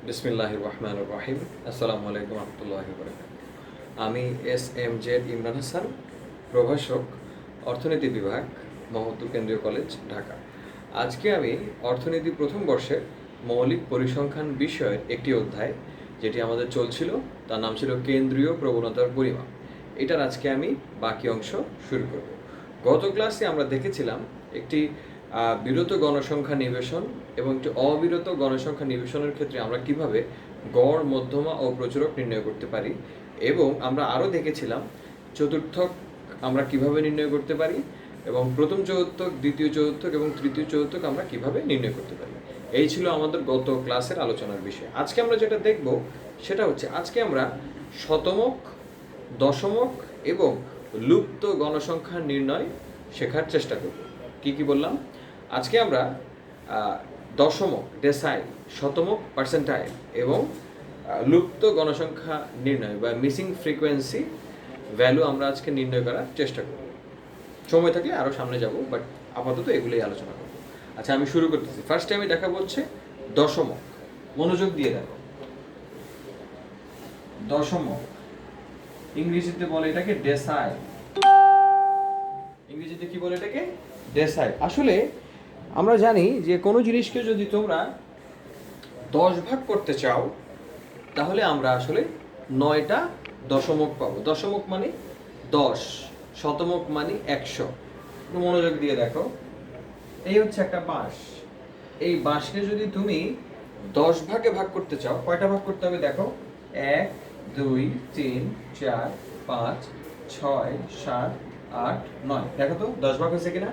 বিসমিল্লাহির রহমানির রহিম। আসসালামু আলাইকুম রহমতুল্লাহি বারাকাতুহু। আমি SMZ ইমরান হাসান, প্রভাষক, অর্থনীতি বিভাগ, মোহাম্মদপুর কেন্দ্রীয় কলেজ, ঢাকা। আজকে আমি অর্থনীতি প্রথম বর্ষের মৌলিক পরিসংখ্যান বিষয়ের একটি অধ্যায়, যেটি আমাদের চলছিল, তার নাম ছিল কেন্দ্রীয় প্রবণতার পরিমাপ। এটার আজকে আমি বাকি অংশ শুরু করব। গত ক্লাসে আমরা দেখেছিলাম একটি বিরত গণসংখ্যা নিবেশন এবং একটি অবিরত গণসংখ্যা নিবেশনের ক্ষেত্রে আমরা কিভাবে গড়, মধ্যমা ও প্রচুরক নির্ণয় করতে পারি, এবং আমরা আরও দেখেছিলাম চতুর্থক আমরা কিভাবে নির্ণয় করতে পারি, এবং প্রথম চতুর্থক, দ্বিতীয় চতুর্থক এবং তৃতীয় চতুর্থক আমরা কিভাবে নির্ণয় করতে পারি। এই ছিল আমাদের গত ক্লাসের আলোচনার বিষয়। আজকে আমরা যেটা দেখব সেটা হচ্ছে, আজকে আমরা শতমক, দশমক এবং লুপ্ত গণসংখ্যা নির্ণয় শেখার চেষ্টা করব। কি কি বললাম? আজকে আমরা দশমক, ডেসাইল, শতমক, পার্সেন্টাইল এবং লুপ্ত গণসংখ্যা নির্ণয় বা মিসিং ফ্রিকোয়েন্সি ভ্যালু আমরা আজকে নির্ণয় করার চেষ্টা করব। সময় থাকলে আরও সামনে যাব, বাট আপাতত এগুলোই আলোচনা করব। আচ্ছা, আমি শুরু করতেছি। ফার্স্টে আমি দেখাবো হচ্ছে দশমক। মনোযোগ দিয়ে দেখো। দশমক ইংরেজিতে বলে এটাকে ডেসাইল। ইংরেজিতে কি বলে এটাকে? ডেসাইল। আসলে আমরা জানি যে কোনো জিনিসকে যদি তোমরা 10 ভাগ করতে চাও, তাহলে আমরা আসলে 9টা দশমক পাবো। দশমক মানে 10, শতমক মানে 100। একটু মনোযোগ দিয়ে দেখো। এই হচ্ছে একটা বাঁশ। এই বাঁশকে যদি তুমি 10 ভাগে ভাগ করতে চাও, কয়টা ভাগ করতে হবে দেখো? 1, 2, 3, 4, 5, 6, 7, 8, 9। দেখো তো 10 ভাগ হয়েছে কিনা?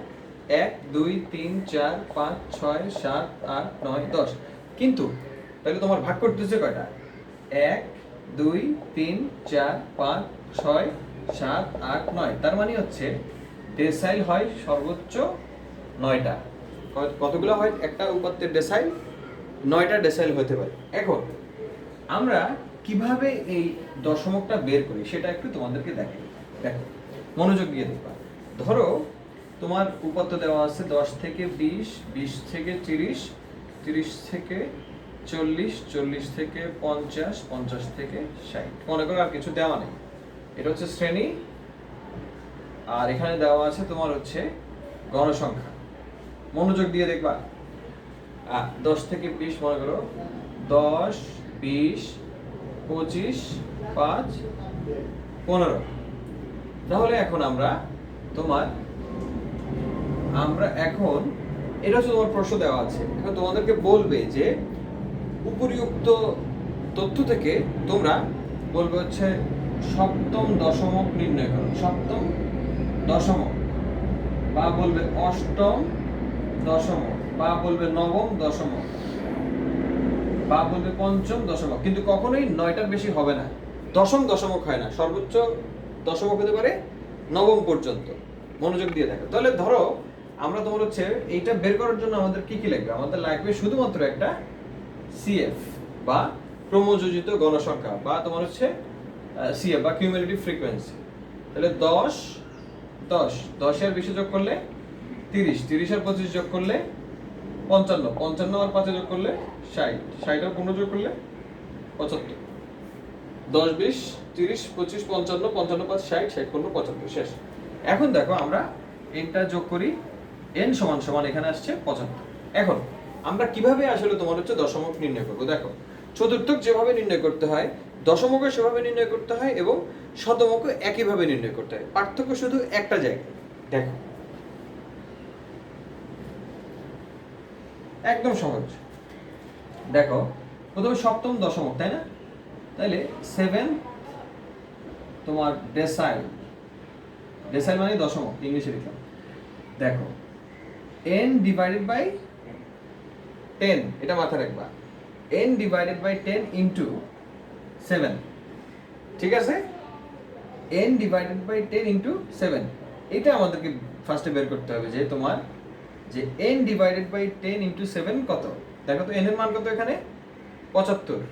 1, 2, 3, 4, 5, 6, 7, 8, 9, 10। কিন্তু তাহলে তোমার ভাগ করতেছে কয়টা? 1, 2, 3, 4, 5, 6, 7, 8, 9। তার মানে হচ্ছে ডেসাইল হয় সর্বোচ্চ 9টা। কতগুলো হয় একটা উপাত্তের ডেসাইল? 9টা ডেসাইল হতে পারে। এখন আমরা কিভাবে এই দশমকটা বের করি সেটা একটু তোমাদেরকে দেখাই। দেখো, মনোযোগ দিয়ে দেখবা। ধরো তোমার উপাত্ত দেওয়া আছে 10 থেকে 20, 20 থেকে 30, 30 থেকে 40, 40 থেকে 50, 50 থেকে 60। মনে করো আর কিছু দেওয়া নেই। এটা হচ্ছে শ্রেণী, আর এখানে দেওয়া আছে তোমার হচ্ছে গণসংখ্যা। মনোযোগ দিয়ে দেখবা। 10 থেকে 20 মনে করো 10, 20, 25, 5, 15। তাহলে এখন আমরা এখন এটা হচ্ছে তোমার প্রশ্ন দেওয়া আছে। এখন তোমাদেরকে বলবে যে উপরিউক্ত তথ্য থেকে তোমরা বলবে হচ্ছে সপ্তম দশমক নির্ণয় করো। সপ্তম দশমক, বা বলবে অষ্টম দশমক, বা বলবে নবম দশমক, বা বলবে পঞ্চম দশমক। কিন্তু কখনোই 9টার বেশি হবে না। দশম দশমক হয় না, সর্বোচ্চ দশমক হতে পারে নবম পর্যন্ত। মনোযোগ দিয়ে দেখো। তাহলে ধরো আমরা তোমার হচ্ছে এইটা বের করার জন্য আমাদের কি কি লাগবে? আমাদের লাগবে শুধুমাত্র একটা সিএফ বা ক্রমযোজিত গণসংখ্যা, বা তোমার হচ্ছে সিএফ বা কিউমুলেটিভ ফ্রিকোয়েন্সি। তাহলে 10, 10, 10 এর 20 যোগ করলে 30, 30 আর 25 যোগ করলে 55, 55 আর 5 যোগ করলে 60, 60 আর 15 যোগ করলে 75। 10, 20, 30, 25, 55, 55, 5, 60, 60, 15, 75। শেষ। এখন দেখো আমরা এনটা যোগ করি, n সমান সমান এখানে আসছে 75। এখন আমরা কিভাবে আসলে তোমার হচ্ছে দশমক নির্ণয় করবো? দেখো, চতুর্থক যেভাবে নির্ণয় করতে হয়, দশমকও সেভাবে নির্ণয় করতে হয়, এবং শতমকও একইভাবে নির্ণয় করতে হয়। পার্থক্য শুধু একটা জায়গায়। দেখো, একদম সহজ। দেখো, প্রথমে সপ্তম দশমক, তাই না? তাহলে 7 তোমার ডেসাইল। ডেসাইল মানে দশমক, ইংলিশে লিখলাম। দেখো, n ডিভাইডেড বাই 10, এটা মাথায় রাখবা। n divided by 10 into 7। ঠিক আছে? n ডিভাইডেড বাই 10 ইনটু 7, এটা আমাদেরকে ফার্স্টে বের করতে হবে যে তোমার যে n ডিভাইডেড বাই 10 ইনটু 7 কত। দেখো তো n এর মান কত এখানে? 75।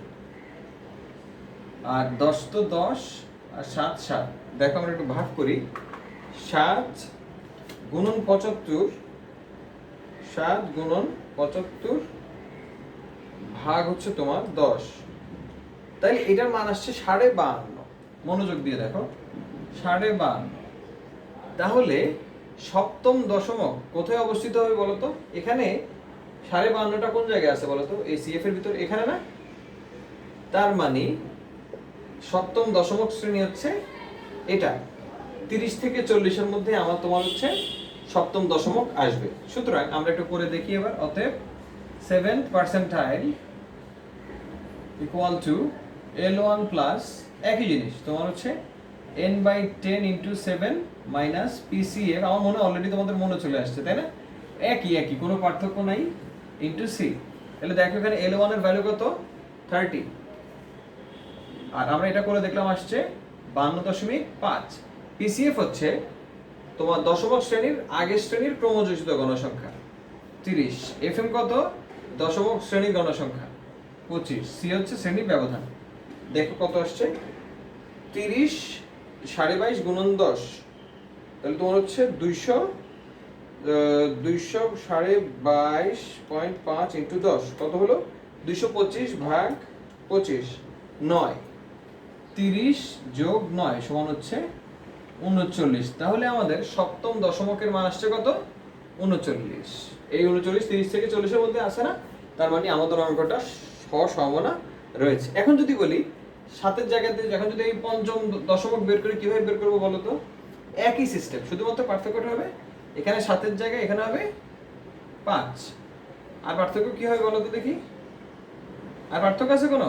আর 10 তো 10, আর 7 7। দেখো আমরা একটু ভাগ করি। 7 গুণন 75, 7 গুণন 75 ভাগ হচ্ছে তোমার 10, তাইলে এটার মান আসছে 52.5। মনোযোগ দিয়ে দেখো, 52.5। তাহলে সপ্তম দশমক কোথায় অবস্থিত হবে বলতো? এখানে 52.5টা কোন জায়গায় আছে বলতো? এই সিএফ এর ভিতর এখানে না? তার মানে সপ্তম দশমক শ্রেণী হচ্ছে এটা। 30 থেকে 40-এর মধ্যে আমার তোমার হচ্ছে সপ্তম দশমক আসবে। সুতরাং আমরা একটু করে দেখি এবার। অতএব 7th percentile equal to L1 plus একই জিনিস তোমার হচ্ছে n/10 ইন্টু 7 মাইনাস PCF। আমার মনে অলরেডি তোমাদের মনে চলে আসছে, তাই না? একই কোনো পার্থক্য নাই, ইন্টু সি। তাহলে দেখো এখানে L1 এর ভ্যালু কত? 30, আর আমরা এটা করে দেখলাম আসছে 52.5। PCF হচ্ছে তোমার দশমক শ্রেণীর আগের শ্রেণীর ক্রমযোজিত গণসংখ্যা 30। FM কত? দশমক শ্রেণীর গণসংখ্যা 25। সি হচ্ছে শ্রেণীর ব্যবধান। দেখো কত আসছে? 30 22.5 গুণন 10, তাহলে তোমার হচ্ছে 222.5 ইন্টু 10 কত হলো? 225 ভাগ 25, 9। 30 যোগ 9 সমান হচ্ছে 39। তাহলে আমাদের সপ্তম দশমকের মান আসছে কত? 39। এই 39 30 থেকে 40-এর মধ্যে আসে না? তার মানে আমাদের অঙ্কটা হওয়ার সম্ভাবনা রয়েছে। এখন যদি বলি 7-এর জায়গাতে, এখন যদি এই পঞ্চম দশমক বের করি, কিভাবে বের করবো বলো তো? একই সিস্টেম, শুধুমাত্র পার্থক্যটা হবে এখানে 7-এর জায়গায় এখানে হবে 5। আর পার্থক্য কি হবে বলো তো দেখি? আর পার্থক্য আছে কোনো?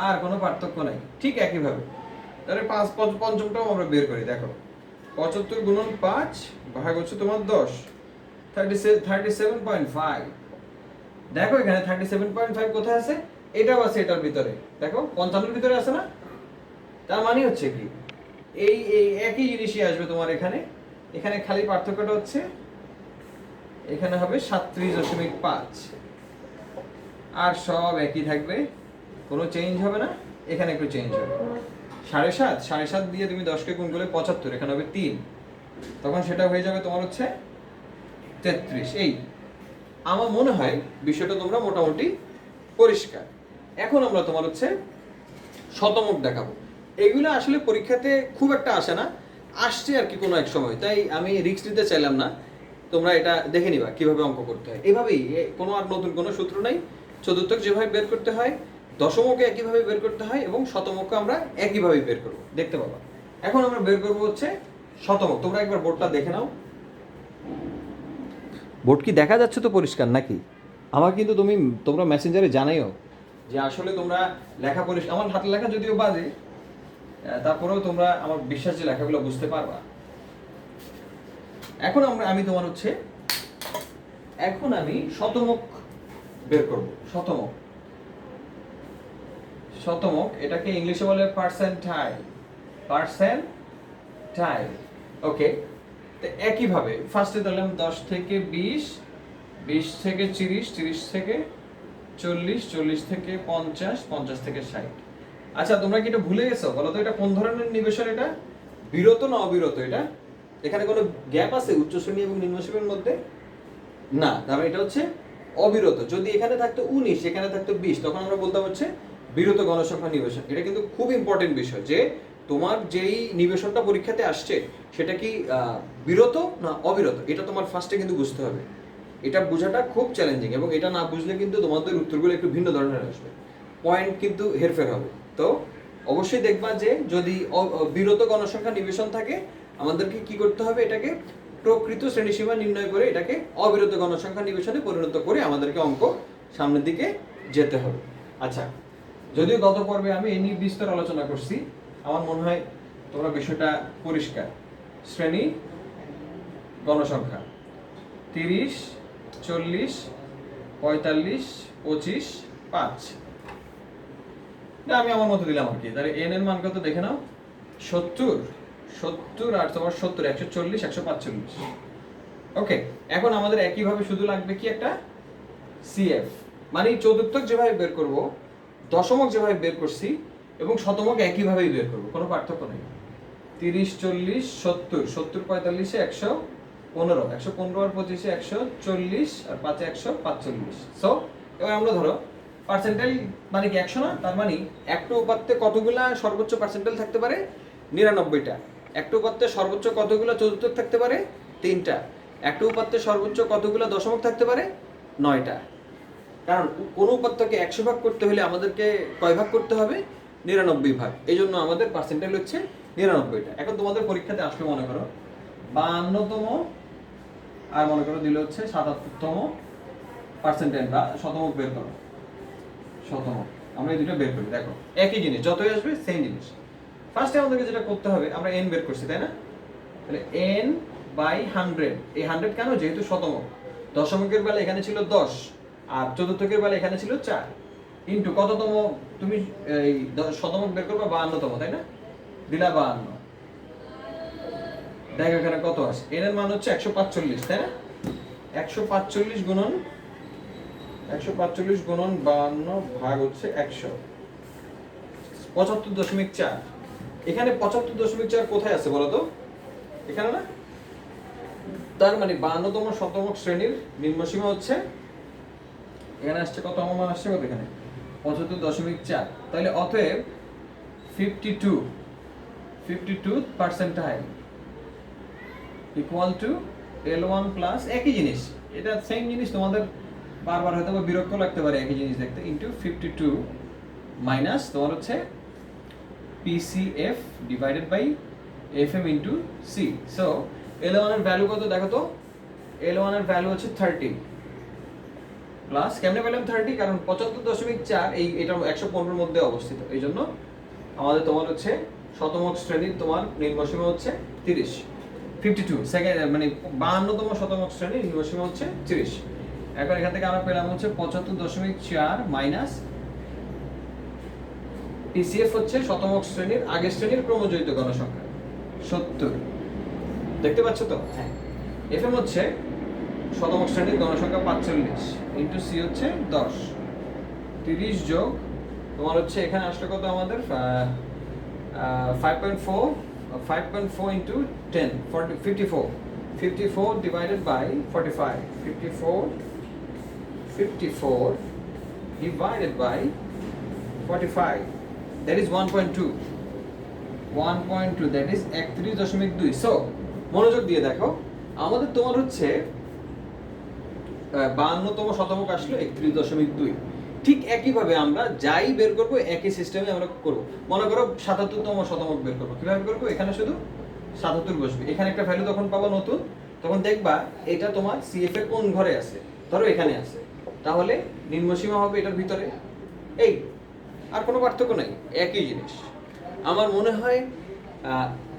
আর কোনো পার্থক্য নাই, ঠিক একইভাবে। তাহলে পঞ্চমটাও আমরা বের করি। দেখো 75 গুণন 5 ভাগ হচ্ছে তোমার 10, 37.5। দেখো এখানে 37.5 কোথায় আছে? এটাও আছে এটার ভিতরে। দেখো 55-এর ভিতরে আছে না? তার মানে হচ্ছে কি এই একই জিনিসই আসবে তোমার এখানে। এখানে খালি পার্থক্যটা হচ্ছে এখানে হবে 37.5, আর সব একই থাকবে, কোনো চেঞ্জ হবে না। এখানে একটু চেঞ্জ হবে। 7.5 দিয়ে তুমি 10কে গুণ করলে 75, এখানে হবে 3, তখন সেটা হয়ে যাবে তোমার হচ্ছে 33। এই আমার মনে হয় বিষয়টা তোমরা মোটামুটি পরিষ্কার। এখন আমরা তোমার হচ্ছে শতমক দেখাবো। এগুলো আসলে পরীক্ষাতে খুব একটা আসে না, আসছে আর কি কোনো এক সময়, তাই আমি রিস্ক নিতে চাইলাম না। তোমরা এটা দেখে নিবা কিভাবে অঙ্ক করতে হয়। এভাবেই, কোনো আর নতুন কোনো সূত্র নাই। চতুর্থক যেভাবে বের করতে হয়, দশমকে একইভাবে বের করতে হয়, এবং শতমককে আমরা একইভাবে বের করব, দেখতে পাবা। এখন আমরা বের করব হচ্ছে শতমক। তোমরা একবার বোর্ডটা দেখে নাও। বোর্ড কি দেখা যাচ্ছে তো পরিষ্কার নাকি? আমার কিন্তু তোমরা মেসেঞ্জারে জানাইও যে আসলে তোমরা লেখা পরিষ্কার। আমার হাতের লেখা যদিও বাজে, তারপরেও তোমরা আমার বিশ্বাস যে লেখাগুলো বুঝতে পারবা। এখন আমি তোমার হচ্ছে এখন আমি শতমক বের করব। শতমক এটাকে ইংলিশে বলে পার্সেন্টাইল। ওকে, তো একইভাবে ফার্স্টে দিলাম 10 থেকে 20, 20 থেকে 30, 30 থেকে 40, 40 থেকে 50, 50 থেকে 60। আচ্ছা, তোমরা কি এটা ভুলে গেছো বলো তো? এটা কোন ধরনের নিবেশন? এটা বিরত না অবিরত? এটা এখানে কোনো গ্যাপ আছে উচ্চ শ্রেণী এবং নিম্ন শ্রেণীর মধ্যে? না, তাহলে এটা হচ্ছে অবিরত। যদি এখানে থাকতো 19, এখানে থাকতো 20, তখন আমরা বলতাম হচ্ছে বিরত গণসংখ্যা নিবেশন। এটা কিন্তু খুব ইম্পর্টেন্ট বিষয় যে তোমার যেই নিবেশনটা পরীক্ষাতে আসছে সেটা কি বিরত না অবিরত, এটা তোমার ফার্স্টে কিন্তু বুঝতে হবে। এটা বোঝাটা খুব চ্যালেঞ্জিং, এবং এটা না বুঝলে কিন্তু তোমাদের উত্তরগুলো একটু ভিন্ন ধরনের আসবে, পয়েন্ট কিন্তু হেরফের হবে। তো অবশ্যই দেখবা যে যদি বিরত গণসংখ্যা নিবেশন থাকে, আমাদেরকে কি করতে হবে? এটাকে প্রকৃত শ্রেণীসীমা নির্ণয় করে এটাকে অবিরত গণসংখ্যা নিবেশনে পরিণত করে আমাদেরকে অঙ্ক সামনের দিকে যেতে হবে। আচ্ছা, যদিও গত পর্বে আমি এই নিয়ে বিস্তর আলোচনা করছি, আমার মনে হয় তোমরা বিষয়টা পরিষ্কার। শ্রেণী গণসংখ্যা 30, 40, 45, 25, 5, আমি আমার মতো দিলাম আর কি। তাহলে এন এর মান কত দেখে নাও? 70 আর তোমার 70, 140, 145। ওকে, এখন আমাদের একইভাবে শুধু লাগবে কি একটা সিএফ, মানে চতুর্থক যেভাবে বের করব, দশমক যেভাবে বের করছি, এবং শতমক একইভাবেই বের করব, কোনো পার্থক্য নেই। 30, 40, 70, 70 45-এ 115, 115 আর 25-এ 140, আর 5-এ 145। সো এবার আমরা ধরো পার্সেন্টাইল মানে কি 100 না? তার মানে একটা উপাত্তে কতগুলা সর্বোচ্চ পার্সেন্টাইল থাকতে পারে? 99টা। একটা উপাত্তে সর্বোচ্চ কতগুলা চতুর্থক থাকতে পারে? 3টা। একটা উপাত্তে সর্বোচ্চ কতগুলা দশমিক থাকতে পারে? 9টা। কারণ কোন উপাত্তকে 100 ভাগ করতে হলে আমাদেরকে কয় ভাগ করতে হবে? 99 ভাগ। এই জন্য আমাদের পার্সেন্টাইল হচ্ছে 99টা। এখন তোমাদের পরীক্ষাতে আসলে মনে করো 52তম আর মনে করো দিলে হচ্ছে 77তম পার্সেন্টাইল বা শতমক বের করো। শতমক আমরা এই দুটো বের করি। দেখো একই জিনিস যতই আসবে সেম জিনিস। ফার্স্টে আমাদেরকে যেটা করতে হবে, আমরা n বের করছি তাই না? তাহলে n বাই 100। এই 100 কেন? যেহেতু শতমক। দশমিকের বেলা এখানে ছিল 10 আর চতুর্থকের বেলা এখানে ছিল 4 ইনটু কততম তুমি এই শতমক বের করবে? 52তম তাই না? দিলা 52। দেখো এখানে কত আছে? n এর মান হচ্ছে 145 তাই না? 145 গুণন 52 ভাগ হচ্ছে 100, 75.4। এখানে 75.4 কোথায় আছে বলো তো? এখানে না? তার মানে 52তম শতমক শ্রেণীর নিম্নসীমা হচ্ছে এখানে আসছে কত মান আসছে কত এখানে? 75.4। তাহলে অতএব 52 percentile equal to L1 plus একই জিনিস, এটা সেম জিনিস। তোমাদের বারবার হয়তো বিরক্ত লাগতে পারে একই জিনিস দেখতে, ইনটু 52 মাইনাস তোমার হচ্ছে PCF divided by FM into C। So L1 এর ভ্যালু কত দেখো তো? L1 এর ভ্যালু হচ্ছে 30 প্লাস কেমনে পেলাম 30? কারণ 75.4 এটা 115 এর মধ্যে অবস্থিত, এই জন্য আমাদের তোমার হচ্ছে শতমক শ্রেণীর তোমার নিম্নসীমা হচ্ছে 30। 52 সেকেন্ড মানে 52তম শতমক শ্রেণীর নিম্নসীমা হচ্ছে 30। এখন এখান থেকে আমরা পেলাম হচ্ছে 75.4 মাইনাস PCF হচ্ছে শতমক শ্রেণীর আগের শ্রেণীর ক্রমজয়িত গণসংখ্যা 70। দেখতে পাচ্ছ তো? হ্যাঁ। FM হচ্ছে শতমক শ্রেণীর গণসংখ্যা 45 ইনটু C হচ্ছে 10। 30 যোগ তোমার হচ্ছে এখানে আসলে কত আমাদের 5.4 into 10 54 divided by 45 54 divided by 45, that is 1.2 that is 31.2। So মনোযোগ দিয়ে দেখো, আমাদের তোমার হচ্ছে 52তম শতমক আসলো 31.2। ঠিক একইভাবে আমরা যাই বের করবো একই সিস্টেমে আমরা করবো। মনে করো 77তম শতমক বের করবো, কিভাবে করবো? এখানে শুধু 77 বসবে, এখানে একটা ভ্যালু তখন পাবো নতুন, তখন দেখবা এটা তোমার CF এর কোন ঘরে আছে? ধরো এখানে আছে, তাহলে নিম্নসীমা হবে এটার ভিতরে। এই আর কোনো পার্থক্য নাই, একই জিনিস। আমার মনে হয়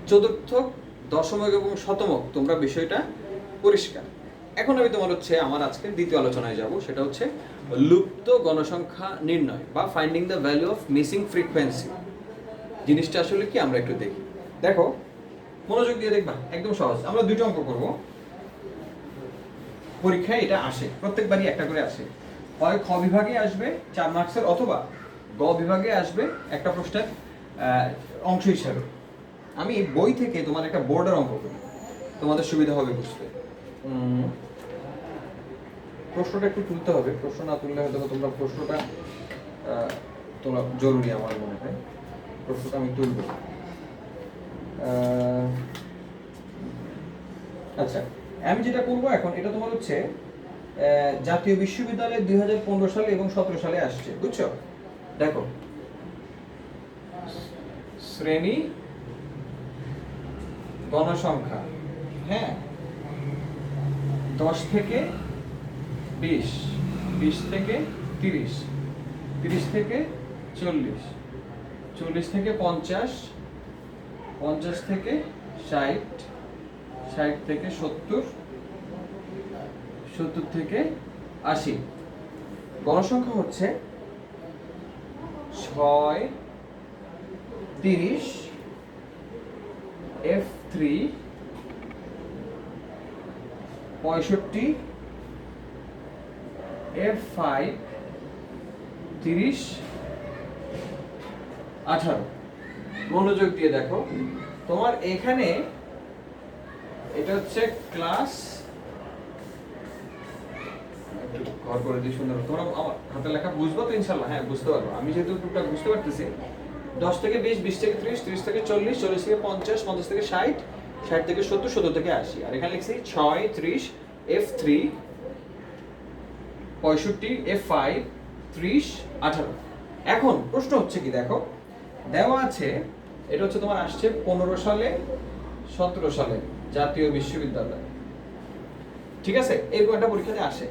চতুর্থক, দশমক এবং শতমক তোমরা বিষয়টা পরিষ্কার। এখন আমি তোমার হচ্ছে আমার আজকে দ্বিতীয় আলোচনায় যাব, সেটা হচ্ছে লুপ্ত গণসংখ্যা নির্ণয় বা finding the value of missing frequency. জিনিসটা আসলে কি আমরা একটু দেখি। দেখো মনোযোগ দিয়ে দেখবা, একদম সহজ। আমরা দুটো অঙ্ক করব, পরীক্ষায় এটা আসে প্রত্যেকবারই একটা করে আসে। হয় খ বিভাগে আসবে 4 মার্কসের, অথবা গ বিভাগে আসবে একটা প্রশ্নের অংশ হিসাবে। আমি বই থেকে তোমার একটা বোর্ডের অঙ্ক করি, তোমাদের সুবিধা হবে বুঝতে। প্রশ্নটা একটু তুলতে হবে, প্রশ্ন না তুললে হয়তো তোমরা প্রশ্নটা তোলা জরুরি আমার মনে হয়। প্রশ্নটা আমি তুলব। আচ্ছা, আমি যেটা করবো এখন, এটা তোমার হচ্ছে জাতীয় বিশ্ববিদ্যালয়ে 2015 সালে এবং 17 সালে আসছে, বুঝছো? দেখো শ্রেণী গণসংখ্যা, হ্যাঁ, 10 থেকে 20, 20 থেকে 30, 30 থেকে 40, 40 থেকে 50, 50 থেকে 60, 60 থেকে 70, 70 থেকে 80। গণসংখ্যা হচ্ছে 6, 30, F3, 65, F5, 30, 18। মনোযোগ দিয়ে দেখো, তোমার এখানে এটা হচ্ছে ক্লাস, একটু ঘর করে দিয়ে সুন্দর। তোমরা আমার হাতে লেখা বুঝবো তো ইনশাল্লাহ? হ্যাঁ, বুঝতে পারবো। আমি যেহেতু টুকটাক বুঝতে পারতেছি। 10 থেকে 20, 20 থেকে 30, 30 থেকে 40, 40 থেকে 50, 50 থেকে 60, 60 থেকে 70, 70 থেকে 80। আর এখানে লিখছি 6, 30, F3, 65, F5, 30, 18। এখন প্রশ্ন হচ্ছে কি, দেখো দেওয়া আছে, এটা হচ্ছে তোমার আসছে 15 সালে, 17 সালে জাতীয় বিশ্ববিদ্যালয়, ঠিক আছে? এরকম একটা পরীক্ষাতে আসে।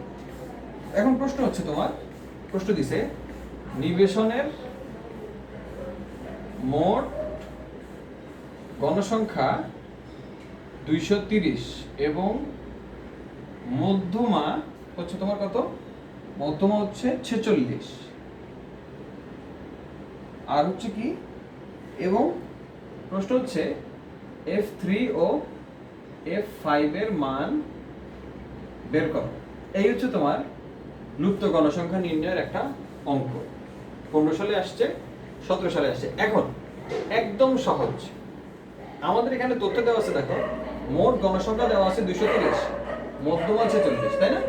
এখন প্রশ্ন হচ্ছে তোমার, প্রশ্ন দিছে নিবেশনের মোট গণসংখ্যা 230 এবং মধ্যমা হচ্ছে তোমার কত? মধ্যমা হচ্ছে 46, আর হচ্ছে কি, এবং প্রশ্ন হচ্ছে F3 ও F5 এর মান বের করো। এই হচ্ছে তোমার লুপ্ত গণসংখ্যা নির্ণয়ের একটা অঙ্ক। 15 সালে আসছে, 17 সালে আসছে। এখন একদম সহজ, আমাদের এখানে তথ্য দেওয়া আছে, দেখো মোট গণসংখ্যা দেওয়া আছে 230, মধ্যমা 46, তাই না?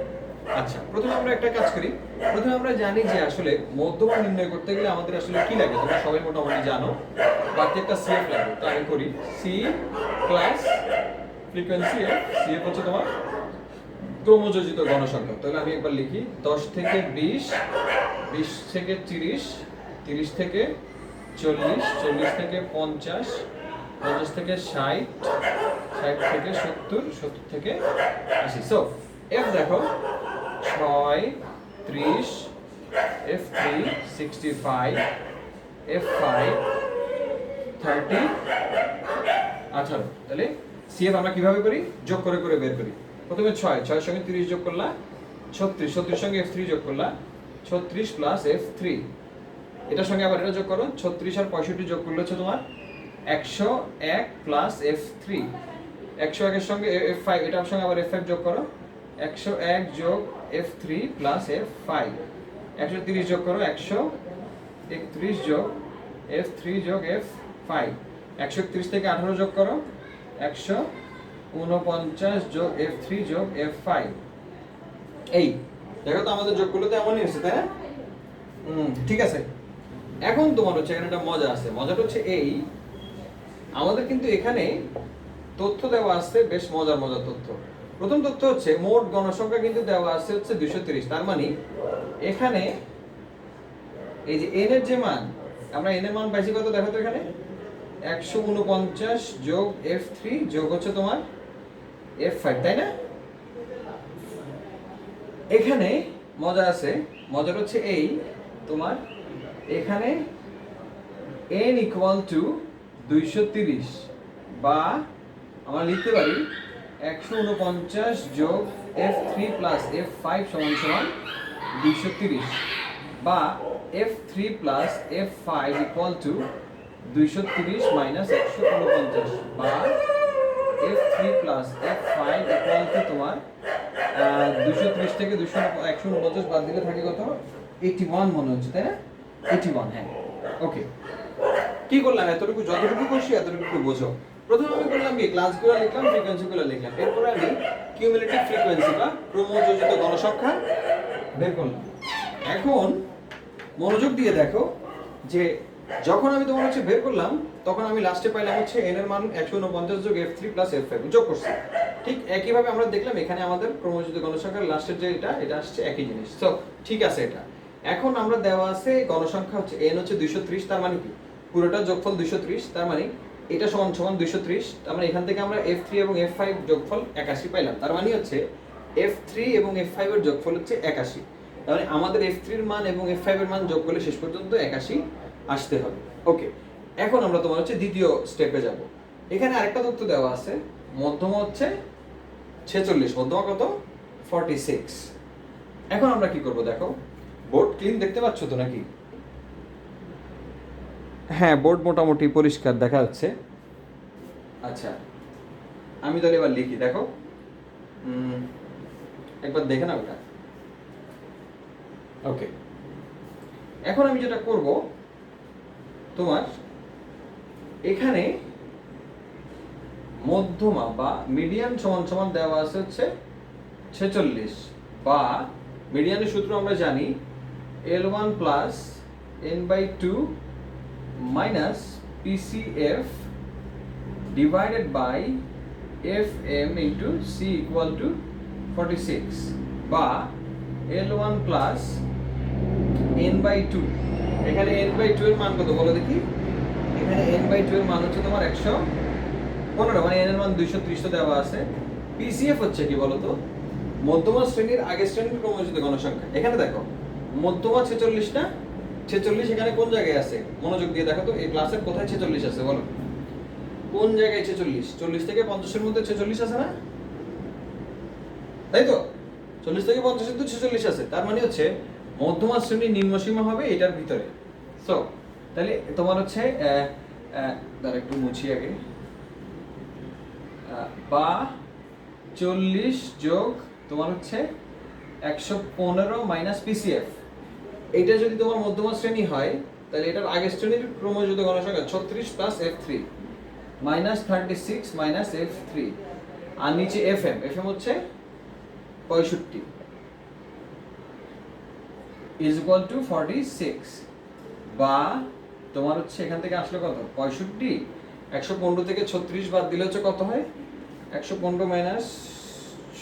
আচ্ছা, প্রথমে আমরা একটা কাজ করি। প্রথমে আমরা জানি যে আসলে মধ্যমা নির্ণয় করতে গেলে আমাদের আসলে কি লাগে, তোমরা সবাই মোটামুটি জানো, বাকি একটা CF লাগে। তো আমি করি C class frequency F. CF হচ্ছে তোমার ক্রমযোজিত গণসংখ্যা। তাহলে আমি একবার লিখি 10 থেকে 20, 20 থেকে 30, 30 থেকে 40, 40 থেকে 50, 50 থেকে 60, 60 থেকে 70, 70 থেকে 80। সো F দেখো 6, 30, F3 65, F5 30, 18। তাহলে CF আমরা কিভাবে করি? যোগ করে করে বের করি। প্রথমে 6, 6 এর সঙ্গে 30 যোগ করলা 36, 36 এর সঙ্গে F3 যোগ করলা 36 প্লাস F3, এটার সঙ্গে আবার এটা যোগ করো 36 আর 65 যোগ করলে হচ্ছে তোমার 101 প্লাস F3, 101 এর সঙ্গে F5, এটার সঙ্গে আবার F5 যোগ করো 101 যোগ F3 প্লাস F5, 130 যোগ করো 131 যোগ F3 যোগ F5, 131 থেকে 18 যোগ করো 149 যোগ F3 যোগ F5। এই দেখো তো আমাদের যোগগুলো তো এমনই হচ্ছে, তাই না? ঠিক আছে। এখন তোমার হচ্ছে এখানে একটা মজা আছে। মজাটা হচ্ছে এই, আমাদের কিন্তু এখানে তথ্য দেওয়া আছে, বেশ মজার মজার তথ্য। প্রথম তথ্য হচ্ছে মোট গণসংখ্যা কিন্তু দেওয়া আছে হচ্ছে 230। তার মানে এখানে এই যে n এর যে মান, আমরা n এর মান পাইছি কত দেখো তো, এখানে 149 যোগ F3 যোগ হচ্ছে তোমার F5, তাই না? এখানে মজা আছে। মজাটা হচ্ছে এই, তোমার এখানে n ইকুয়াল টু 230, বা আমরা লিখতে পারি 149 যোগ F3 প্লাস F5 সমান সমান 230, বা F3 plus F5 equal to 230 minus 149, বা F3 plus F5 equal to তোমার 230 থেকে 149 বাদ দিলে থাকে কত? 81 মনে হচ্ছে, তাই না? 81, হ্যাঁ। ওকে, কি করলাম? এতটুকু, যতটুকু করছি এতটুকু বোঝো। প্রথমে আমি করলাম কি, ক্লাসগুলো লিখলাম, ফ্রিকোয়েন্সিগুলো লিখলাম, এরপরে আমি কিউমুলেটিভ ফ্রিকোয়েন্সি বা ক্রমযোজিত গণসংখ্যা বের করলাম। এখন মনোযোগ দিয়ে দেখো যে যখন আমি তোমার হচ্ছে বের করলাম, তখন আমি লাস্টে পাইলাম হচ্ছে n এর মান 149 যোগ F3 প্লাস F5 যোগ করছি। ঠিক একইভাবে আমরা দেখলাম এখানে আমাদের ক্রমযোজিত গণসংখ্যার লাস্টের যে এটা আসছে একই জিনিস। তো ঠিক আছে এটা। এখন আমরা দেওয়া আছে গণসংখ্যা হচ্ছে n হচ্ছে 230, তার মানে কি পুরোটা যোগফল 230, তার মানে এটা সমান সমান 230। তার মানে এখান থেকে আমরা F3 এবং F5 যোগফল 81 পাইলাম। তার মানে হচ্ছে F3 এবং F5 এর যোগফল হচ্ছে 81। তার মানে আমাদের F3 এর মান এবং F5 এর মান যোগ করলে শেষ পর্যন্ত 81 আসতে হবে। ওকে, এখন আমরা তোমার হচ্ছে দ্বিতীয় স্টেপে যাব। এখানে আরেকটা তথ্য দেওয়া আছে, মধ্যমা হচ্ছে 46, মধ্যমা কত? 46। এখন আমরা কি করব দেখো, বোর্ড ক্লিন দেখতে পাচ্ছ তো নাকি? হ্যাঁ, বোর্ড মোটামুটি পরিষ্কার দেখা যাচ্ছে। আচ্ছা, আমি তাহলে এবার লিখি, দেখো একবার দেখে না ওটা। ওকে, এখন আমি যেটা করব, তোমার এখানে মধ্যমা বা মিডিয়ান সমান সমান দেওয়া আছে হচ্ছে 46, বা মিডিয়ানের সূত্র আমরা জানি L1 plus n/2 minus PCF divided by FM into C equal to 46 বা L1 প্লাস n/2, এখানে n/2 এর মান কত বলো দেখি, এখানে n/2 এর মান হচ্ছে তোমার 115, মানে n এর মান 230 তো দেওয়া আছে। PCF হচ্ছে কি বলো তো, মধ্যমা শ্রেণীর আগের শ্রেণীর ক্রমযোজিত গণসংখ্যা। এখানে দেখো মধ্যমা 46 না, 46 এখানে কোন জায়গায় আছে মনোযোগ দিয়ে দেখো তো, এই ক্লাসের কোথায় 46 আছে বলো, কোন জায়গায় 46? 40 থেকে 50 এর মধ্যে 46 আছে না, তাই তো? 40 থেকে 50 এর মধ্যে 46 আছে, তার মানে হচ্ছে মধ্যমা শ্রেণীর নিম্ন সীমা হবে এটার ভিতরে। সো তাহলে তোমার হচ্ছে দাঁড়া একটু মুছি আগে, বা 40 যোগ তোমার হচ্ছে 115 মাইনাস PCF, এটা যদি তোমার মধ্যমা শ্রেণী হয় তাহলে এটার আগের শ্রেণীর ক্রমযোজিত গণসংখ্যা 36 plus F3 minus 36 minus F3, আর নিচে FM, FM হচ্ছে 65 ইজ ইকুয়াল টু 46, বা তোমার হচ্ছে এখান থেকে আসলে কত 65, 115 থেকে 36 বাদ দিলে হচ্ছে কত হয়, 115 minus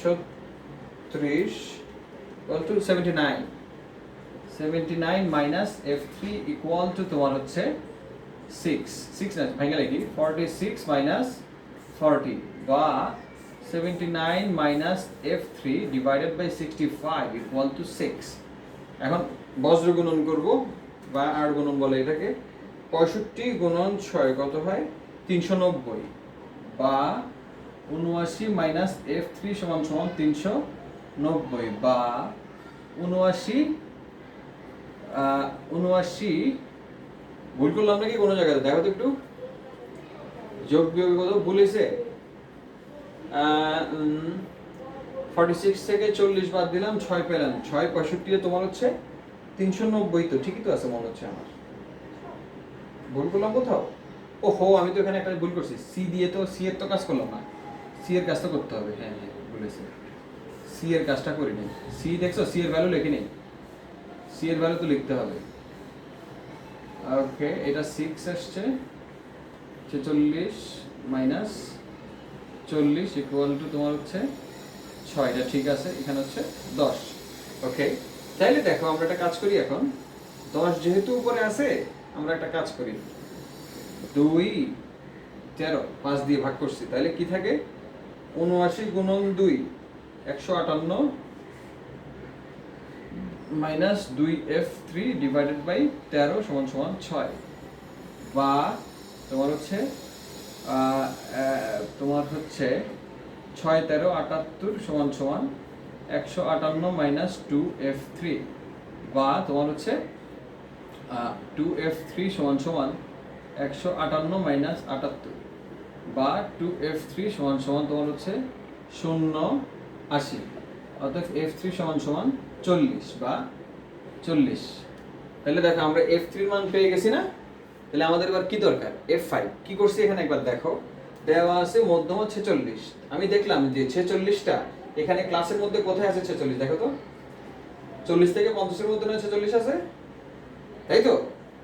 36 equal to 79, 79 minus F3 equal to তোমার হচ্ছে 6 না ভাঙা লাগি 46 মাইনাস 40, বা 79 minus F3 divided by 65 equal to 6। এখন বজ্র গুণন করব বা আর গুণন বলে এটাকে, 65 গুণন 6 কত হয় 390, বা 79 মাইনাস F3 সমান সমান 390, বা 79 ভুল করলাম নাকি কোনো জায়গাতে দেখো তো একটু, যোগ বিয়োগ কত ভুল হয়েছে, 46 থেকে 40 বাদ দিলাম 6 পেলাম, 6 65 তোমার হচ্ছে 390, তো ঠিকই তো আছে মনে হচ্ছে আমার, ভুল করলাম কোথাও, ওহো আমি তো এখানে একটা ভুল করছি, সি দিয়ে তো সি এর তো কাজ করলাম না, সি এর কাজটা করতে হবে, হ্যাঁ হ্যাঁ বলেছি, সি এর কাজটা করি নি, সি দেখছো সি এর ভ্যালু লিখি নেই, সি এর ভ্যালু তো লিখতে হবে। ওকে এটা 6 আসছে, 46 মাইনাস 40 ইকুয়াল টু তোমার হচ্ছে 6, এটা ঠিক আছে, এখানে হচ্ছে 10। ওকে তাইলে দেখো আমরা একটা কাজ করি এখন, 10 যেহেতু উপরে আছে আমরা একটা কাজ করি, 2 13 5 দিয়ে ভাগ করছি, তাহলে কি থাকে 79 গুণন 2 158 মাইনাস 2F3 ডিভাইডেড বাই 13 সমান সমান 6, বা তোমার হচ্ছে 6 13 78 সমান সমান 158 মাইনাস 2F3, বা তোমার হচ্ছে 2F3 সমান সমান 158 মাইনাস 78, বা 2F3 সমান সমান তোমার হচ্ছে 080, অর্থাৎ F3 সমান সমান 40 বা 40। তাহলে দেখো আমরা F3 এর মান পেয়ে গেছি না, তাহলে আমাদের এবার কি দরকার, F5 কি করছি এখানে একবার দেখো, দেওয়া আছে মধ্যমা 46, আমি দেখলাম যে 46টা এখানে ক্লাসের মধ্যে কোথায় আছে 46 দেখো তো, 40 থেকে 50 এর মধ্যে না 46 আছে, তাই তো?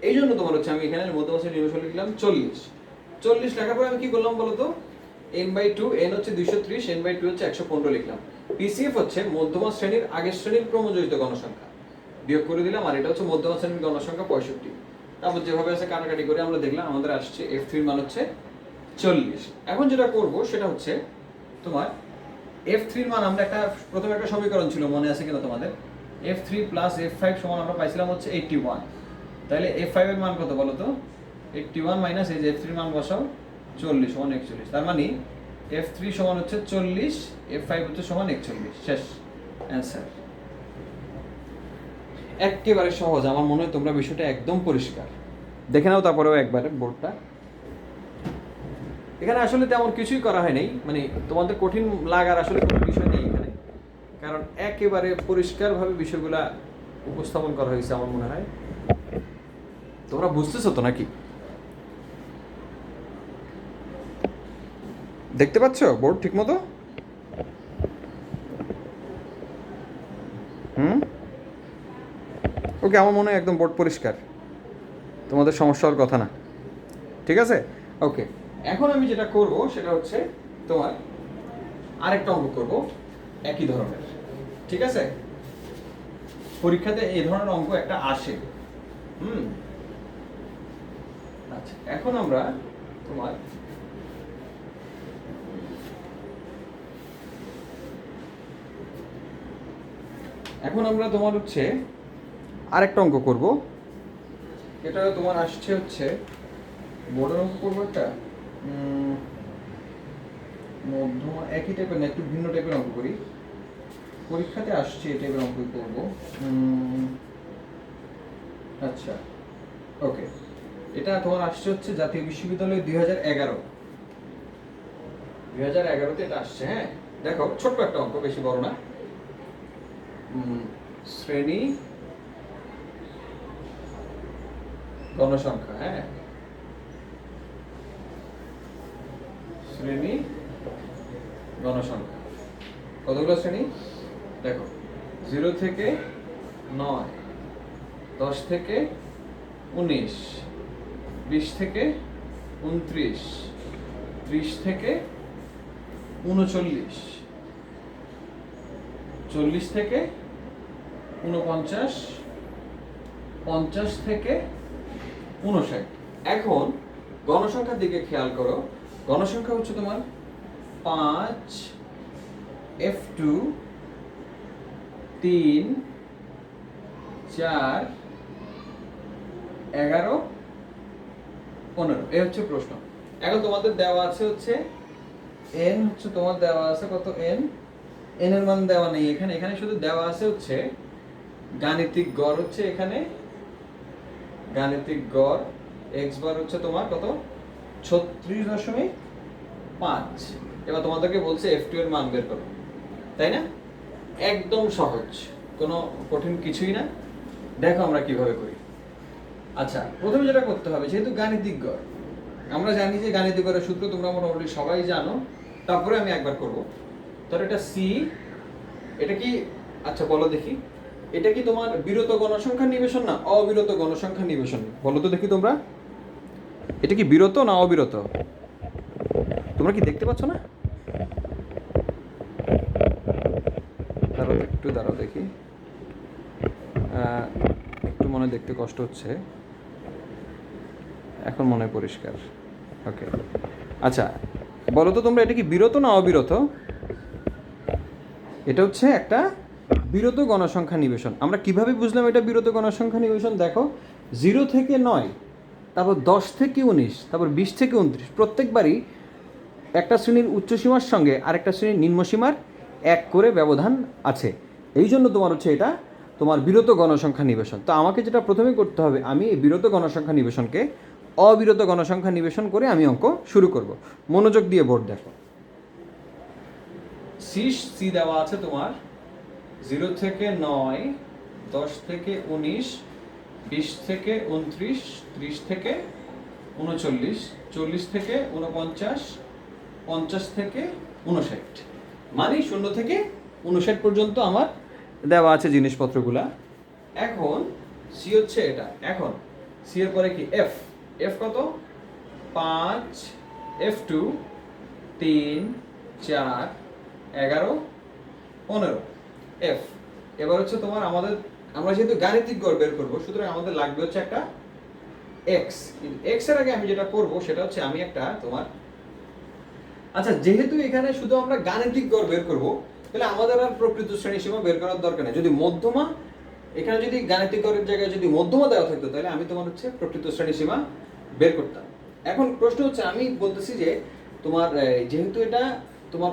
এই জন্য তোমার হচ্ছে আমি এখানে মধ্যমা শ্রেণীর নির্ণয় লিখলাম 40 লেখার পরে আমি কি করলাম বলো তো, n/2, n হচ্ছে 230, n/2 হচ্ছে 115 লিখলাম। PCF হচ্ছে মধ্যমা শ্রেণীর আগের শ্রেণীর ক্রমযোজিত গণসংখ্যা, বিয়োগ করে দিলাম, আর এটা হচ্ছে মধ্যমা শ্রেণীর গণসংখ্যা 65। তারপর যেভাবে আছে কাটাকাটি করে আমরা দেখলাম আমাদের আসছে F3 এর মান হচ্ছে 40। এখন যেটা করব সেটা হচ্ছে তোমার F3 এর মান আমরা প্রথমে একটা সমীকরণ ছিল মনে আছে কিনা তোমাদের, F3 প্লাস F5 সমান আমরা পাইছিলাম হচ্ছে 81, তাহলে F5 এর মান কত বলো তো, 81 মাইনাস এই যে F3 এর মান বসাও 40 সমান 41, তার মানে F3 সমান হচ্ছে 40, F5 হচ্ছে সমান 41, শেষ অ্যান্সার। একেবারে সহজ, আমার মনে হয় তোমরা বিষয়টা একদম পরিষ্কার, দেখে নাও তারপরেও একবারে বোর্ডটা, এখানে আসলে তেমন কিছুই করা হয় নাই, মানে তোমাদের কঠিন লাগার আসলে কোনো বিষয় নেই এখানে, কারণ একেবারে পরিষ্কারভাবে বিষয়গুলা উপস্থাপন করা হয়েছে আমার মনে হয়। তোমরা বুঝতেছো তো নাকি, দেখতে পাচ্ছ বোর্ড ঠিক মতো? ওকে, আমার মনে হয় একদম বোর্ড পরিষ্কার, তোমাদের সমস্যা হওয়ার কথা না। ঠিক আছে, ওকে। এখন আমি যেটা করব সেটা হচ্ছে তোমার আরেকটা অঙ্ক করব একই ধরনের। ঠিক আছে, পরীক্ষাতে এই ধরনের অঙ্ক একটা আসে। আচ্ছা, এখন আমরা তোমার হচ্ছে আরেকটা অঙ্ক করব। এটা তোমার আসছে হচ্ছে বোর্ডের অঙ্ক করবো একটা মধ্যমা, একই টাইপের না, একটু ভিন্ন টাইপের অঙ্ক করি। পরীক্ষাতে আসছে এই টাইপের অঙ্ক করবো। আচ্ছা, ওকে। এটা তোমার আসছে হচ্ছে জাতীয় বিশ্ববিদ্যালয় 2011-তে এটা আসছে। হ্যাঁ, দেখো ছোট্ট একটা অঙ্ক, বেশি বড় না। শ্রেণী গণসংখ্যা, হ্যাঁ, শ্রেণী গণসংখ্যা কতগুলো শ্রেণী দেখো, 0 থেকে 9, 10 থেকে 19, 20 থেকে 29, 30 থেকে 39, 40 থেকে 49, 50 থেকে 59। এখন গণসংখ্যার দিকে খেয়াল করো। গণসংখ্যা হচ্ছে তোমার 5, F2, 3, 4, 11, 15। এই হচ্ছে প্রশ্ন। এখন তোমাদের দেওয়া আছে হচ্ছে n, হচ্ছে তোমার দেওয়া আছে কত n এর মান দেওয়া নেই এখানে। এখানে শুধু দেওয়া আছে হচ্ছে গাণিতিক গড়, হচ্ছে এখানে গাণিতিক গড় x বার হচ্ছে তোমার কত 36.5। এবার তোমাদেরকে বলছে F2 এর মান বের করো, তাই না? একদম সহজ, কোনো কঠিন কিছুই না। দেখো আমরা কিভাবে করি। আচ্ছা, প্রথমে যেটা করতে হবে, যেহেতু গাণিতিক গড়, আমরা জানি যে গাণিতিক গড়ের সূত্র তোমরা মোটামুটি সবাই জানো। তারপরে আমি একবার করব। তাহলে এটা c, এটা কি, আচ্ছা বলো দেখি, এটা কি তোমার বিরত গণসংখ্যা নিবেশন না অবিরত গণসংখ্যা নিবেশন? বলো তো দেখি তোমরা, এটা কি বিরত না অবিরত? তোমরা কি দেখতে পাচ্ছ না? দাঁড়াও দেখি, একটু মনে দেখতে কষ্ট হচ্ছে, এখন মনে হয় পরিষ্কার। ওকে, আচ্ছা বলো তো তোমরা, এটা কি বিরত না অবিরত? এটা হচ্ছে একটা বিরত গণসংখ্যা নিবেশন। আমরা কিভাবে বুঝলাম এটা বিরত গণসংখ্যা নিবেশন? দেখো, 0 থেকে 9, তারপর 10 থেকে 19, তারপর 20 থেকে 29, প্রত্যেকবারই একটা শ্রেণীর উচ্চসীমার সঙ্গে আরেকটা শ্রেণীর নিম্নসীমার 1 করে ব্যবধান আছে। এই জন্য তোমার হচ্ছে এটা তোমার বিরত গণসংখ্যা নিবেশন। তো আমাকে যেটা প্রথমে করতে হবে, আমি এই বিরত গণসংখ্যা নিবেশনকে অবিরত গণসংখ্যা নিবেশন করে আমি অঙ্ক শুরু করব। মনোযোগ দিয়ে বোর্ড দেখো। সি দেওয়া আছে তোমার 0 থেকে 9, 10 থেকে 19, 20 থেকে 29, 30 থেকে 39, 40 থেকে 49, 50 থেকে 59, মানে 0 থেকে 59 পর্যন্ত আমার দেওয়া আছে জিনিসপত্রগুলা। এখন সি হচ্ছে এটা। এখন সি এর পরে কি এফ? এফ কত? 5, F2, 3, 4, 11, 15 এফ। এবার হচ্ছে তোমার আমরা যেহেতু গাণিতিক গড় বের করবো, সুতরাং আমাদের লাগবে হচ্ছে একটা এক্স। এক্স এর আগে আমি যেটা করব সেটা হচ্ছে আমি একটা তোমার, আচ্ছা যেহেতু এখানে শুধু আমরা গাণিতিক গড় বের করব, তাহলে আমাদের আর প্রকৃত শ্রেণী সীমা বের করার দরকার নেই। যদি মধ্যমা, এখানে যদি গাণিতিক গড়ের জায়গায় যদি মধ্যমা দেওয়া থাকতো, তাহলে আমি তোমার হচ্ছে প্রকৃত শ্রেণী সীমা বের করতাম। এখন প্রশ্ন হচ্ছে, আমি বলতেছি যে তোমার যেহেতু এটা তোমার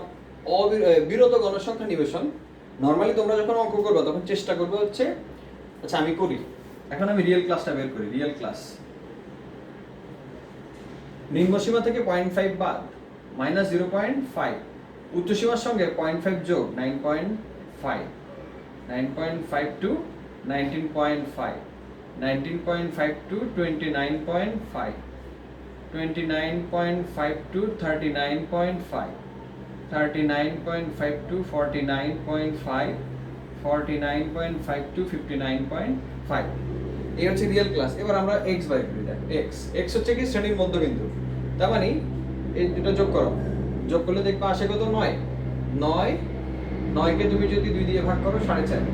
বিরত গণসংখ্যা নিবেশন, নর্মালি তোমরা যখন অঙ্ক করবে তখন চেষ্টা করবে হচ্ছে, আচ্ছা আমি করি, এখন আমি রিয়েল ক্লাসটা বের করি। রিয়েল ক্লাস, নিম্নসীমা থেকে 0.5 বাদ, -0.5, উচ্চসীমার সঙ্গে 0.5 যোগ 9.5, 9.5 to 19.5, 19.5 to 29.5, 29.5 to 39.5, 39.5 to 49.5, 49.5 to 59.5। এই হচ্ছে রিয়েল ক্লাস। এবার আমরা এক্স বাই করি। দেখ এক্স হচ্ছে কি শ্রেণীর মধ্যবিন্দু, তার মানে এই দুটো যোগ করো, যোগ করলে দেখবা আসে কত 9। 9কে তুমি যদি 2 দিয়ে ভাগ করো 4.5,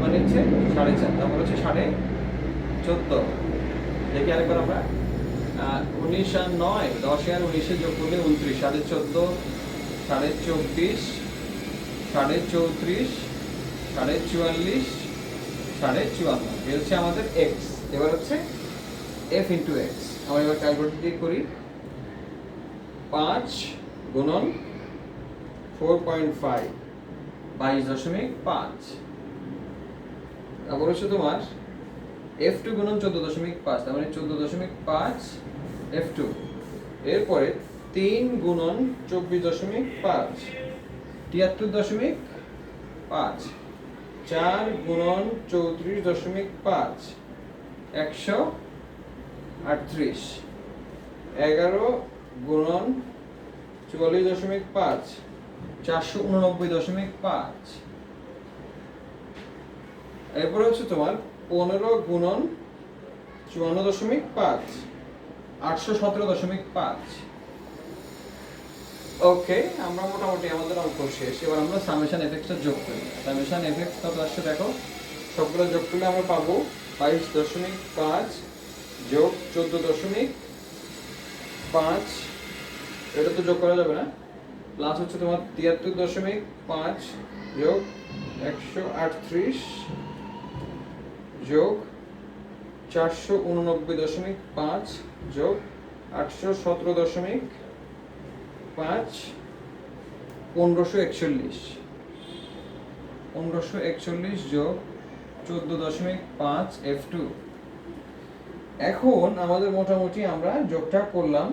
মানে হচ্ছে 4.5, তারপর হচ্ছে 14.5। দেখি আরেকবার আমরা 19 আর 9, 10 আর 19 যোগ করলে 29, 14.5, 24.5, 34.5, 44.5, 54। এই হচ্ছে আমাদের এক্স। এবার হচ্ছে এফ ইন্টু এক্স। আমরা এবার ক্যালকুলেটর দিয়ে করি। 5 গুণন 4.5, 22.5। তারপর হচ্ছে তোমার F2 গুণন 14.5, তার মানে 14.5 F2। এরপরে 3 গুণন 24.5, 73.5। 4 গুণন 34.5, 138। 11 গুণন 44.5, 489.5। এরপরে হচ্ছে তোমার 15 গুণন 54.5, 817.5। ওকে, আমরা মোটামুটি আমাদের অঙ্ক শেষ। এবার আমরা সামেশন এফেক্টটা যোগ করি। সামেশন এফেক্ট কত আসছে দেখো, সবগুলো যোগ করলে আমরা পাবো 22.5 যোগ 14.5, এটা তো যোগ করা যাবে না, প্লাস হচ্ছে তোমার 73.5 যোগ 138 যোগ 489.5 যোগ 817.5, 1541। 1541 যোগ 14.5 F2। এখন আমাদের মোটামুটি আমরা যোগটা করলাম,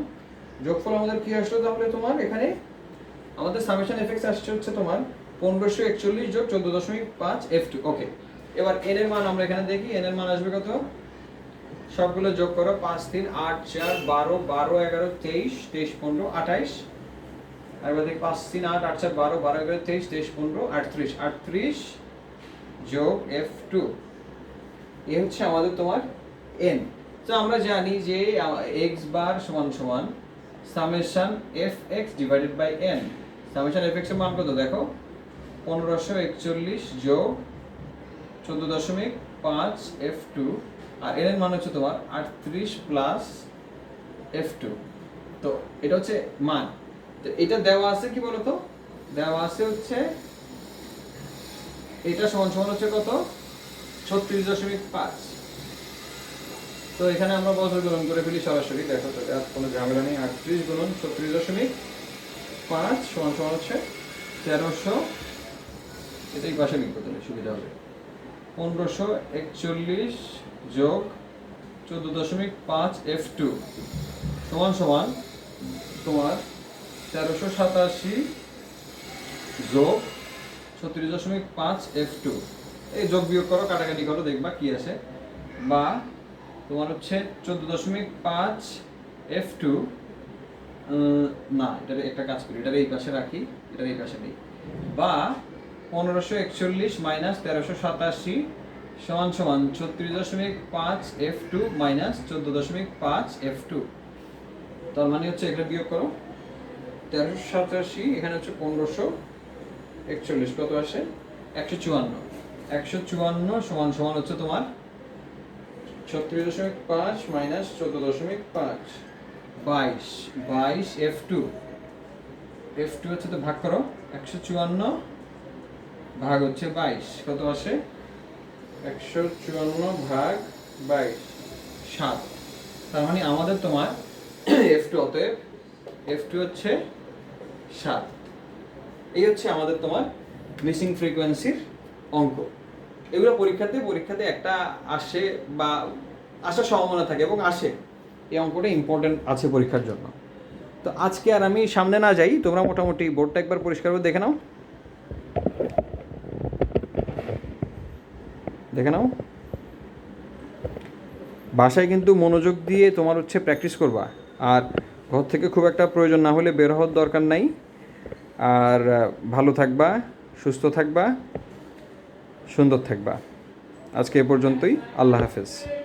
যোগফল আমাদের কি আসলো তাহলে তোমার এখানে আমাদের সামেশন এফেক্টস আসছে হচ্ছে তোমার 1541 যোগ 14.5 F2। ওকে, এবার n এর মান আমরা এখানে দেখি। n এর মান আসবে কত, সবগুলো যোগ করো। 5 3 8 4 12 12 11 23 23 15 28। আর এবার দেখি 5 3 8 8 4 12 12 11 23 23 15 38 38 যোগ F2। এই হচ্ছে আমাদের তোমার n। তো আমরা জানি যে x বার সমান সমান summation fx divided by n। Summation fx এর মান কত দেখো, 1541 যোগ 14.5 F2, আর n এর মান হচ্ছে তোমার 38 প্লাস F2। তো এটা হচ্ছে মান। তো এটা দেওয়া আছে কি বলতো, দেওয়া আছে হচ্ছে এটা সমান সমান হচ্ছে কত, 36.5। তো এখানে আমরা বছর গুণন করে ফেলি সরাসরি। দেখো তো আর কোনো ঝামেলা নেই। 38 গুণন 36.5 সমান সমান হচ্ছে 1300, এটাই পাশে লিখবো তাহলে সুবিধা হবে। 1541 যোগ 14.5 F2 সমান সমান তোমার 1387 যোগ 36.5 F2। এই যোগ বিয়োগ করো, কাটাকাটি করো, দেখবা কি আসে। বা তোমার হচ্ছে 14.5 F2, না এটার একটা কাজ করি, এটার এই পাশে রাখি, এটার এই পাশে নেই। বা 1541 মাইনাস 1387 সমান সমান 36.5 F2 মাইনাস 14.5 F2। তার মানে হচ্ছে এখানে বিয়োগ করো 1387, এখানে হচ্ছে 1541, কত আসে 154। 154 সমান সমান হচ্ছে তোমার 36.5 মাইনাস 14.5, 22 F2। F2 হচ্ছে তো ভাগ করো, 154 ভাগ হচ্ছে 22, কত আসে 154 ভাগ 22, 7। তার মানে আমাদের তোমার F2, অতএব F2 হচ্ছে 7। এই হচ্ছে আমাদের তোমার মিসিং ফ্রিকোয়েন্সির অঙ্ক। এগুলো পরীক্ষাতে একটা আসে বা আসার সম্ভাবনা থাকে এবং আসে। এই অঙ্কটা ইম্পর্টেন্ট আছে পরীক্ষার জন্য। তো আজকে আর আমি সামনে না যাই, তোমরা মোটামুটি বোর্ডটা একবার পরিষ্কারভাবে দেখে নাও। বাসায় কিন্তু মনোযোগ দিয়ে তোমার হচ্ছে প্র্যাকটিস করবা, আর ঘর থেকে খুব একটা প্রয়োজন না হলে বের হওয়ার দরকার নাই। আর ভালো থাকবা, সুস্থ থাকবা, সুন্দর থাকবা। আজকে এ পর্যন্তই। আল্লাহ হাফেজ।